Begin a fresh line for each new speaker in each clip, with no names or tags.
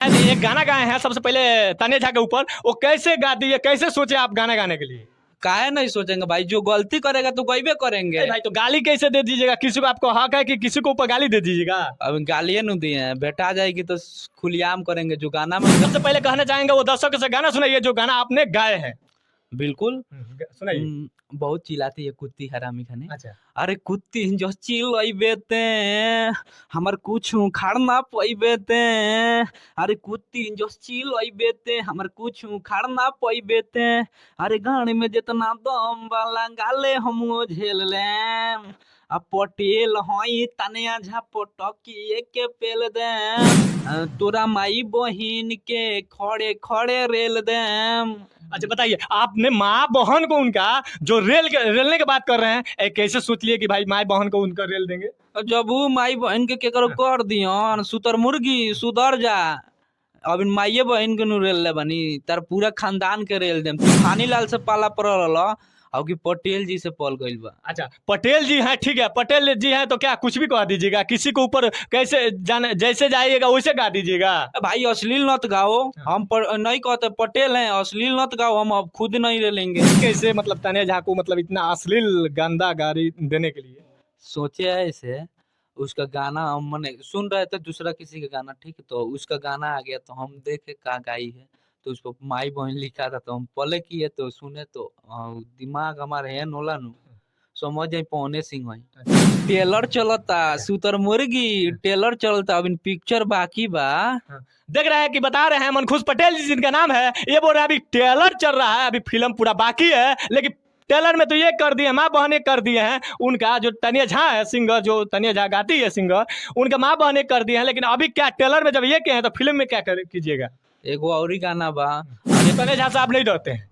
एक गाना गाए हैं सबसे पहले तानिया झा के ऊपर, वो कैसे गा दिए, कैसे सोचे आप गाना गाने के लिए?
काहे नहीं सोचेंगे भाई, जो गलती करेगा तो गईबे करेंगे।
भाई तो गाली कैसे दे दीजिएगा? किसी को आपको हक है कि किसी को ऊपर गाली दे दीजिएगा?
अब गालियां नहीं दिए हैं, बेटा जाएगी तो खुलेआम करेंगे जो गाना में।
सबसे पहले कहना चाहेंगे वो दर्शकों से गाना सुनाइए जो गाना आपने गाए हैं।
बिल्कुल
सुनाइए।
बहुत चिल्लाती है कुत्ती हरामी खाने।
अच्छा।
अरे कुत्ती जो चिल्लाइबे ते हमर कुछ उखाड़ ना पैबे ते। अरे कुत्ती जो चिल्लाइबे ते हमर कुछ उखाड़ ना पैबे ते। अरे गाड़ी में जितना दम वाला गाले हम झेल लेम। आ पटेल हई तनिया झा पटकिए के पेल देम। तोरा माई बहिन के खड़े खड़े रेल देम।
अच्छा बताइए, आपने माँ बहन को उनका जो रेलने की बात कर रहे हैं, कैसे सोच लिए कि भाई माँ बहन को उनका रेल देंगे?
जब वो माई बहन के केकरो कर दियन सुतर मुर्गी सुधर जा। अब माइये बहन के नु रेल ले बनी तार पूरा खानदान के रेल देम। तूफानी लाल से पाला पड़ल अब कि पटेल जी से पल गइल बा।
अच्छा पटेल जी हैं, ठीक है, पटेल जी हैं तो क्या कुछ भी कह दीजिएगा, किसी को ऊपर कैसे जाने, जैसे जाइएगा वैसे गा दीजिएगा।
भाई अश्लील नत गाओ, हम नहीं कहते पटेल हैं, अश्लील नत गाओ, हम अब खुद नहीं ले लेंगे।
कैसे मतलब तानिया झा को मतलब इतना अश्लील गंदा गाली देने के लिए?
सोचे ऐसे उसका गाना हम मने सुन रहे थे दूसरा किसी का गाना, ठीक है, तो उसका गाना आ गया तो हम देखे का गाई है तो उसको माई बहन लिखा था तो हम पले किए तो सुने तो दिमाग हमारे है नोला नु समझ जाए पौने सिंह है। टेलर चलता सुतर मुर्गी टेलर चलता अभी पिक्चर बाकी बा।
देख रहे हैं कि बता रहे हैं मनखुश पटेल जी जिनका नाम है, ये बोल रहे हैं अभी टेलर चल रहा है, अभी फिल्म पूरा बाकी है, लेकिन टेलर में तो ये कर दिए, माँ बहने कर दिए हैं। उनका जो तानिया झा है सिंगर, जो तानिया झा गाती है सिंगर, उनका माँ बहने कर दिए हैं, लेकिन अभी क्या टेलर में जब ये कहे तो फिल्म में क्या कीजिएगा?
एगो और गाना बा
तानिया झा साहब नहीं डरते हैं?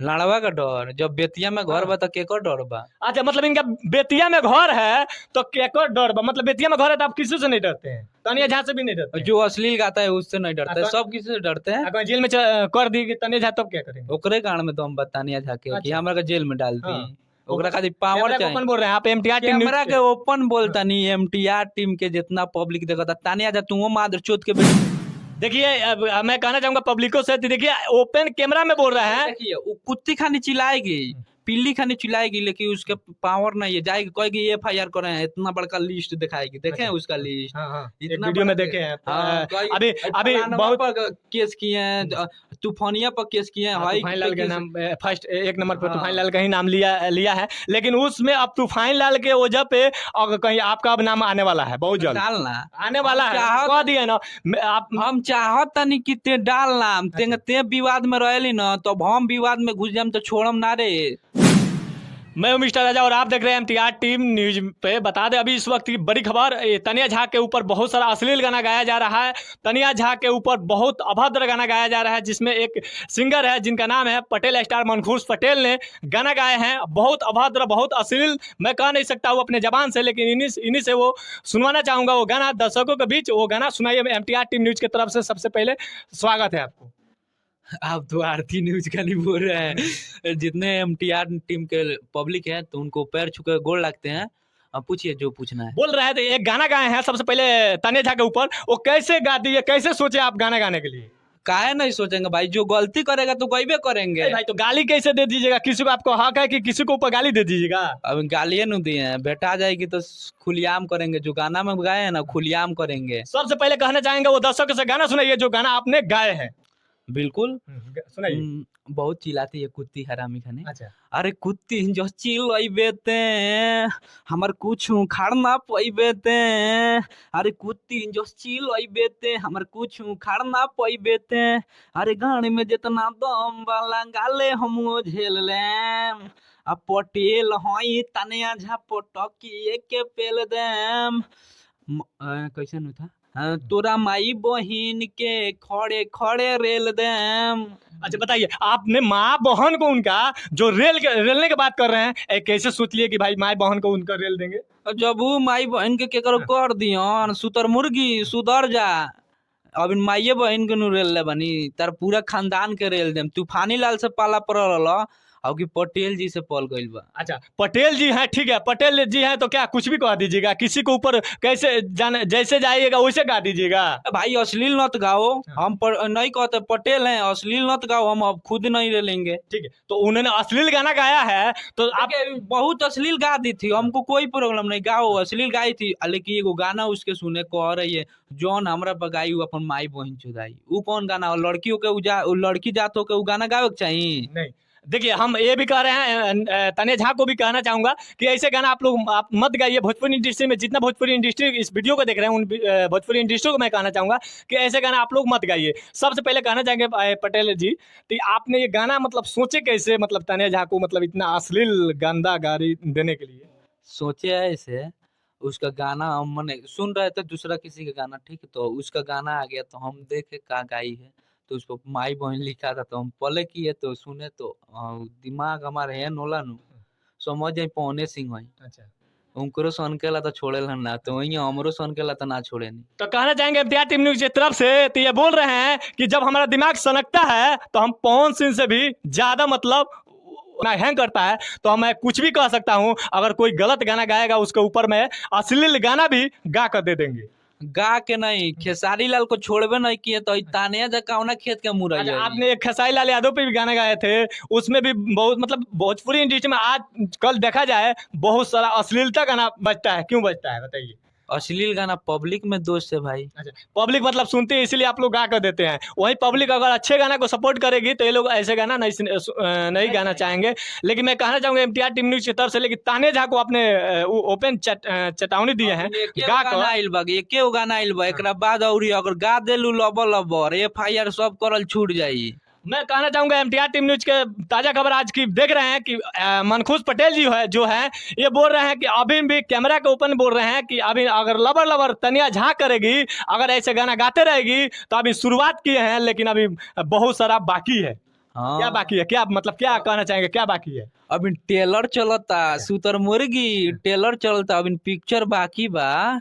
लड़वा का डर, जब बेतिया में घर बा तो केकर डर बा।
अच्छा मतलब इनका बेतिया में घर है तो केकर डर बा, मतलब बेतिया में घर है तो आप किसी से नहीं डरते हैं? तानिया झा से भी नहीं डरते?
जो अश्लील गाता है उससे नहीं डरते, सब किसी से डरते हैं।
अगर जेल में कर दी तानिया झा तब क्या करेंगे?
ओकरे गान में तो हम बतानिया झा के कि
अच्छा।
हमरा के जेल में डाल दी।
हाँ।
ओकरा खातिर पावर चाहिए।
ओपन बोल रहे हैं आप, एमटीआर टीम
कैमरा के ओपन बोलता नहीं, एमटीआर टीम के जितना पब्लिक देखता तानिया झा तू मादर चोत के
देखिए अब मैं कहना चाहूंगा पब्लिको से, देखिए ओपन कैमरा में बोल रहा है।
देखिए वो कुत्ती खानी चिल्लाएगी, पिल्ली खानी चिल्लाएगी, लेकिन उसके पावर नहीं है, जाएगी कहेगी एफआईआर कर रहे हैं, इतना बड़का लिस्ट दिखाएगी, देखें उसका लिस्ट।
हाँ,
इतना
वीडियो में देखे हैं। अभी अभी बहुत
केस किए हैं, तूफानिया पर केस किए हैं।
तूफान लाल का नाम फर्स्ट एक नंबर पर तूफान लाल का ही नाम लिया है, लेकिन उसमें अब तूफान लाल के वजह पे और कहीं आपका अब नाम आने वाला है, बहुत जल्द
डालना
आने वाला है, कह दिए ना आप।
हम चाहत नहीं कि ते डालना ते विवाद में रहली ना, तो हम विवाद में घुस जाम तो छोड़म ना रे।
मैं हूं मिस्टर राजा और आप देख रहे हैं एमटीआर टीम न्यूज पे। बता दें अभी इस वक्त की बड़ी खबर, तानिया झा के ऊपर बहुत सारा अश्लील गाना गाया जा रहा है। तानिया झा के ऊपर बहुत अभद्र गाना गाया जा रहा है, जिसमें एक सिंगर है जिनका नाम है पटेल स्टार मनखुश पटेल ने गाना गाए हैं, बहुत अभद्र बहुत अश्लील। मैं कह नहीं सकता हूँ अपने जबान से, लेकिन इन्हीं से वो सुनवाना चाहूँगा वो गाना दर्शकों के बीच। वो गाना सुनाइए एमटीआर टीम न्यूज की तरफ से। सबसे पहले स्वागत है आपको।
आप तो आरती न्यूज का नहीं बोल रहे हैं। जितने एमटीआर टीम के पब्लिक है तो उनको पैर छू के गोड़ लगते हैं। अब पूछिए जो पूछना है।
बोल रहे थे एक गाना गाए हैं सबसे पहले तानिया झा के ऊपर, वो कैसे गा दिए, कैसे सोचे आप गाना गाने के लिए?
काहे नहीं सोचेंगे भाई, जो गलती करेगा तो गईबे करेंगे।
भाई तो गाली कैसे दे दीजिएगा? किसी को आपको हक है कि किसी को ऊपर गाली दे दीजिएगा?
अब गालियां नहीं दिए हैं, बेटा जाएगी तो खुलेआम करेंगे, जो गाना में गाए हैं ना खुलेआम करेंगे।
सबसे पहले कहना चाहेंगे वो दर्शकों से गाना सुनाइए जो गाना आपने गाए हैं।
बिल्कुल
सुनाइए।
बहुत चिल्लाती है कुत्ती हरामी खाने।
अच्छा।
अरे कुत्ती जो चिल्लाइबे ते हमर कुछ उखाड़ ना पैबे ते। अरे कुत्ती जो चिल्लाइबे ते हमर कुछ उखाड़ ना पैबे ते। अरे गाड़ी में जितना दम वाला गाले हम झेल लेम। आ पटेल हई तनिया झा पटकिए के पेल देम। कैसे नहीं था तोरा माई बहिन के खड़े खड़े रेल देम।
अच्छा बताइए, आपने माँ बहन को उनका जो रेलने की बात कर रहे हैं, कैसे सोच लिए कि भाई माँ बहन को उनका रेल देंगे?
जब वो माई बहन के केकरो कर दियन सुतर मुर्गी सुधर जा। अब माइये बहन के नु रेल ले बनी तार पूरा खानदान के रेल देम। तूफानी लाल से पाला पड़ल अब कि पटेल जी से पल गइल बा।
अच्छा, पटेल जी हैं, ठीक है, पटेल जी हैं तो क्या कुछ भी कह दीजिएगा, किसी के ऊपर कैसे जाने, जैसे जाइएगा वैसे गा दीजिएगा।
भाई अश्लील मत गाओ, हम नहीं कहते पटेल हैं, अश्लील मत गाओ, हम अब खुद नहीं ले लेंगे।
ठीक है, तो उन्होंने अश्लील गाना गाया है तो आप
बहुत अश्लील गा दी थी, हमको कोई प्रॉब्लम नहीं, गाओ अश्लील गाई थी, लेकिन एगो गाना उसके सुने कह रही है जौन हमरा पर गाई अपन माई बहन चुदाई, उ कौन गाना हो? लड़कियों के लड़की जात हो के उ गाना गावे के चाहिए?
नहीं, देखिए हम ये भी कह रहे हैं, तने झा को भी कहना चाहूंगा कि ऐसे गाना आप मत गाइए। भोजपुरी इंडस्ट्री में जितना भोजपुरी इंडस्ट्री इस वीडियो को देख रहे हैं उन भोजपुरी इंडस्ट्री को मैं कहना चाहूंगा कि ऐसे गाना आप लोग मत गाइए। सबसे पहले कहना चाहेंगे पटेल जी, तो आपने ये गाना मतलब सोचे कैसे, मतलब तने झा को मतलब इतना अश्लील गंदा गाली देने के लिए?
सोचे है ऐसे, उसका गाना हम मैंने सुन रहे थे दूसरा किसी का गाना, ठीक है, तो उसका गाना आ गया तो हम देखे का गाई है, तो उसको माई बहन लिखा था, तो हम पले किए तो सुने तो दिमाग हमारे है नोला नु समझ जाए पौने सिंह है।
अच्छा,
उनको सन केला तो छोड़े ना, तो वही हमरो सन केला तो ना छोड़े नहीं।
तो कहना चाहेंगे इम्तियाज टीम न्यूज की तरफ से, तो ये बोल रहे हैं कि जब हमारा दिमाग सनकता है तो हम पवन सिंह से भी ज्यादा मतलब हैंग करता है, तो मैं कुछ भी कह सकता हूं। अगर कोई गलत गाना गाएगा उसके ऊपर में अश्लील गाना भी गा कर दे देंगे।
गा के नहीं, खेसारी लाल को छोड़बे नहीं किए तो तानिया जकावना खेत के मुरई
अच्छा,
है।
आपने एक खेसारी लाल यादव पे भी गाना गाए थे, उसमें भी बहुत मतलब भोजपुरी इंडस्ट्री में आज कल देखा जाए बहुत सारा अश्लीलता गाना बजता है, क्यों बजता है बताइए?
अश्लील गाना पब्लिक में दोष है भाई।
अच्छा, पब्लिक मतलब सुनती है इसीलिए आप लोग गा कर देते हैं। वही पब्लिक अगर अच्छे गाना को सपोर्ट करेगी तो ये लोग ऐसे गाना नहीं गाना चाहेंगे। लेकिन मैं कहना चाहूंगा एमटीआर टीम न्यूज की तरफ से, लेकिन ताने झा को आपने ओपन चेतावनी दिए हैं गा कर।
एके गाना आइल बा, एकरा बाद और अगर गा देलू लबर लबर एफआईआर सब करल छूट जाई।
मैं कहना चाहूंगा एमटीआर टीम न्यूज के ताजा खबर आज की देख रहे हैं कि मनखुश पटेल जी है जो है ये बोल रहे हैं कि अभी भी कैमरा के ओपन बोल रहे हैं कि अभी अगर लबर लबर तनिया झा करेगी, अगर ऐसे गाना गाते रहेगी तो अभी शुरुआत किए हैं लेकिन अभी बहुत सारा बाकी है।
हाँ।
क्या बाकी है, क्या मतलब क्या कहना चाहेंगे, क्या बाकी है?
अभी टेलर चलता, सुतर मुर्गी टेलर चलता, अभी पिक्चर बाकी बा।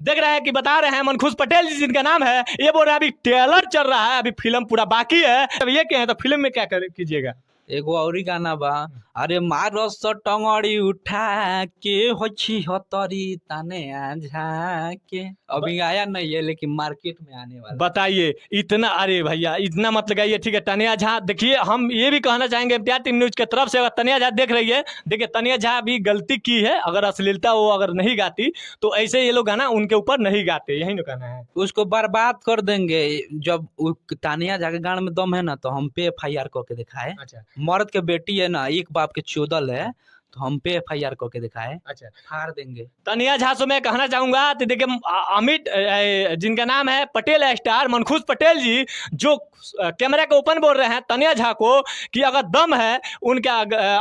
देख रहे हैं कि बता रहे हैं मनखुश पटेल जी जिनका नाम है, ये बोल रहे हैं अभी ट्रेलर चल रहा है, अभी फिल्म पूरा बाकी है। अब ये क्या है, तो फिल्म में क्या कीजिएगा?
एगो औरी गाना बा, अरे मारो सो टंगड़ी उठा के होछी हतरी ताने झा के, अभी आया नहीं है लेकिन मार्केट में आने वाला।
बताइए इतना, अरे भैया इतना मत लगाइए, ठीक है। तनिया झा देखिए, हम ये भी कहना चाहेंगे एमटीआर टीम न्यूज की तरफ से, अगर तनिया झा देख रही है, देखिए तनिया झा भी गलती की है, अगर अश्लीलता वो अगर नहीं गाती तो ऐसे ये लोग गाना उनके ऊपर नहीं गाते, यही ना कहना है।
उसको बर्बाद कर देंगे। जब तानिया झा के गान में दम है ना तो हम पे एफआईआर करके दिखाए।
अच्छा,
मर्द के बेटी है ना, एक बाप के चोदल है, तो हम पे एफआईआर करके दिखाए।
अच्छा,
फाड़ देंगे।
तनिया झा से मैं कहना चाहूंगा तो देखिए अमित जिनका नाम है पटेल स्टार मनखुश पटेल जी, जो कैमरा के ओपन बोल रहे हैं तनिया झा को कि अगर दम है, उनका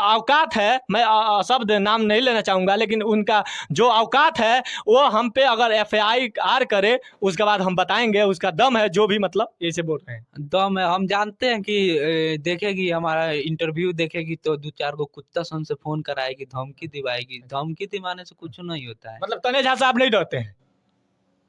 औकात है, मैं शब्द नाम नहीं लेना चाहूंगा, लेकिन उनका जो औकात है वो हम पे अगर एफआईआर करे उसके बाद हम बताएंगे उसका दम है, जो भी मतलब ऐसे बोल रहे हैं।
दम है, हम जानते हैं कि देखेगी हमारा इंटरव्यू, देखेगी तो 2-4 गो कुत्ता सन से फोन कराएगी, धमकी दिवाएगी। धमकी दिवाने से कुछ नहीं होता है।
मतलब तनिया झा साहब नहीं डरते हैं?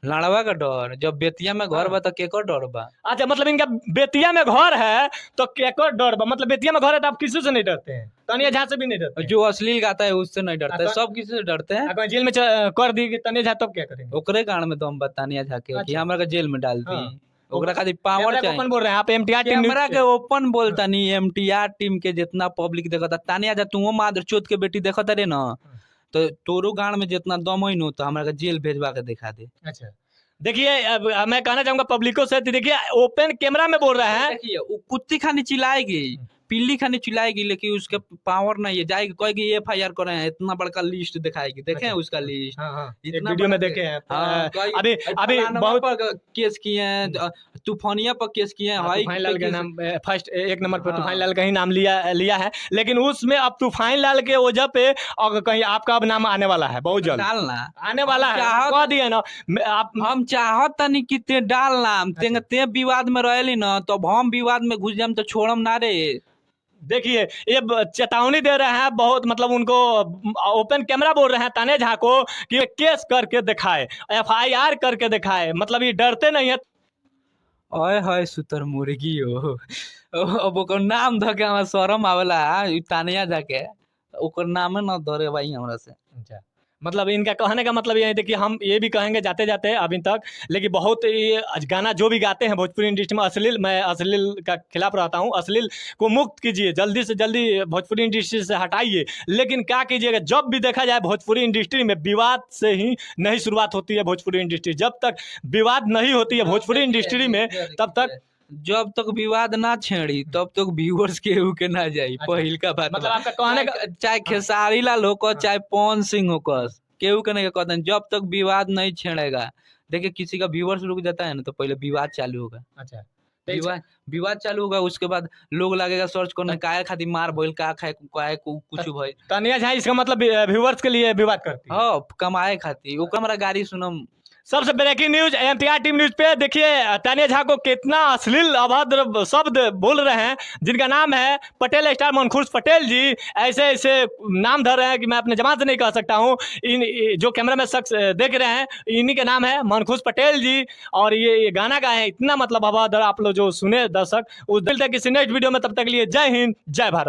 लड़वा का डर, जब बेतिया में घर बा तो केकर डर बा?
अच्छा, मतलब इनका बेतिया में घर है तो केकर डर बा, मतलब बेतिया में घर है तो आप किसी से नहीं डरते हैं? तनिया झा से भी नहीं डरते हैं?
जो अश्लील गाता है उससे नहीं डरते हैं, सब किसी से डरते हैं।
अगर जेल में कर दी कि तनिया झा तब क्या करेंगे?
ओकरे गान में दम बतानिया झाके कि
अच्छा।
हमरा के जेल में डाल दी।
हाँ।
ओकरा खातिर पावर
कैमरा के
चाहिए।
ओपन बोल रहे हैं आप एमटीआर टीम
कैमरा के ओपन बोलता नहीं, एमटीआर टीम के जितना पब्लिक देखता, तानिया जा तू मादर चोद के बेटी देखता रे ना, तो तोरो गान में जितना दम है नो तो हमरा के जेल भेजवा के दिखा दे।
अच्छा, देखिए अब मैं कहना चाहूंगा पब्लिको से, देखिए ओपन कैमरा में बोल रहे हैं।
देखिए वो कुत्ती खानी चिल्लाएगी, पिल्ली खानी चिल्लाएगी, लेकिन उसके पावर नहीं है, जाएगी कहेगी एफआईआर कर रहे हैं, इतना बड़का लिस्ट दिखाएगी। देखे हैं उसका लिस्ट?
हाँ, हाँ, एक
इतना
वीडियो में
बड़ा
देखे हैं।
हाँ,
अभी अभी बहुत
पर केस किए हैं, तूफानिया पर केस किए हैं, हाई
तूफान लाल का नाम फर्स्ट एक नंबर पर
हाँ।
तूफान लाल का ही नाम लिया है, लेकिन उसमें अब तूफान लाल के वजह पे और कहीं आपका अब नाम आने वाला है, बहुत जल्द
डालना
आने वाला है, कह दिए ना आप।
हम चाहत तनी कि ते डालना ते विवाद में रहली ना, तो हम विवाद में घुस जाम तो छोड़म ना रे।
देखिए ये चेतावनी दे रहे हैं, बहुत मतलब उनको ओपन कैमरा बोल रहे हैं ताने झा को कि केस करके दिखाए, एफआईआर करके दिखाए, मतलब ये डरते नहीं है।
ओए हाय सुतर मुर्गी हो, अब ओकर नाम धके हमरा शरम आवेला ई तानिया जाके ओकर नाम न धरे भाई हमरा से।
अच्छा, मतलब इनका कहने का मतलब ये है देखिए हम ये भी कहेंगे जाते जाते अभी तक, लेकिन बहुत ये गाना जो भी गाते हैं भोजपुरी इंडस्ट्री में अश्लील, मैं अश्लील का खिलाफ रहता हूँ, अश्लील को मुक्त कीजिए, जल्दी से जल्दी भोजपुरी इंडस्ट्री से हटाइए। लेकिन क्या कीजिएगा, जब भी देखा जाए भोजपुरी इंडस्ट्री में विवाद से ही नहीं शुरुआत होती है भोजपुरी इंडस्ट्री, जब तक विवाद नहीं होती है भोजपुरी इंडस्ट्री में तब तक
जब तक विवाद ना छेड़ी तब तक व्यूअर्स केहू के ना जाई।
अच्छा।
पहिल का बात
मतलब
बा।
आपका कहने का
चाहे खेसारी लाल हो चाहे पवन सिंह हो केहू के नहीं कहते हैं, जब तक विवाद नहीं छेड़ेगा। देखिए किसी का व्यूअर्स रुक जाता है ना तो पहले विवाद चालू होगा,
अच्छा
विवाद चालू होगा, उसके बाद लोग लगेगा सर्च करने काहे खातिर मार भइल, का खाए काहे कुछ भइल।
तानिया झा इसका मतलब व्यूअर्स के लिए विवाद करती है।
हाँ कमाए खातिर ओकर हमरा गाड़ी सुनम।
सबसे breaking news MTR team news पे देखिए तानिया झा को कितना अश्लील अभद्र शब्द बोल रहे हैं, जिनका नाम है पटेल स्टार मनखुश पटेल जी। ऐसे ऐसे नाम धर रहे हैं कि मैं अपने जमात से नहीं कह सकता हूं। इन जो कैमरा में शख्स देख रहे हैं इन्हीं के नाम है मनखुश पटेल जी, और ये गाना गाए हैं इतना मतलब अभद्र। आप लोग जो सुने दर्शक उस दिल तक किसी नेक्स्ट वीडियो में, तब तक के लिए जय हिंद जय भारत।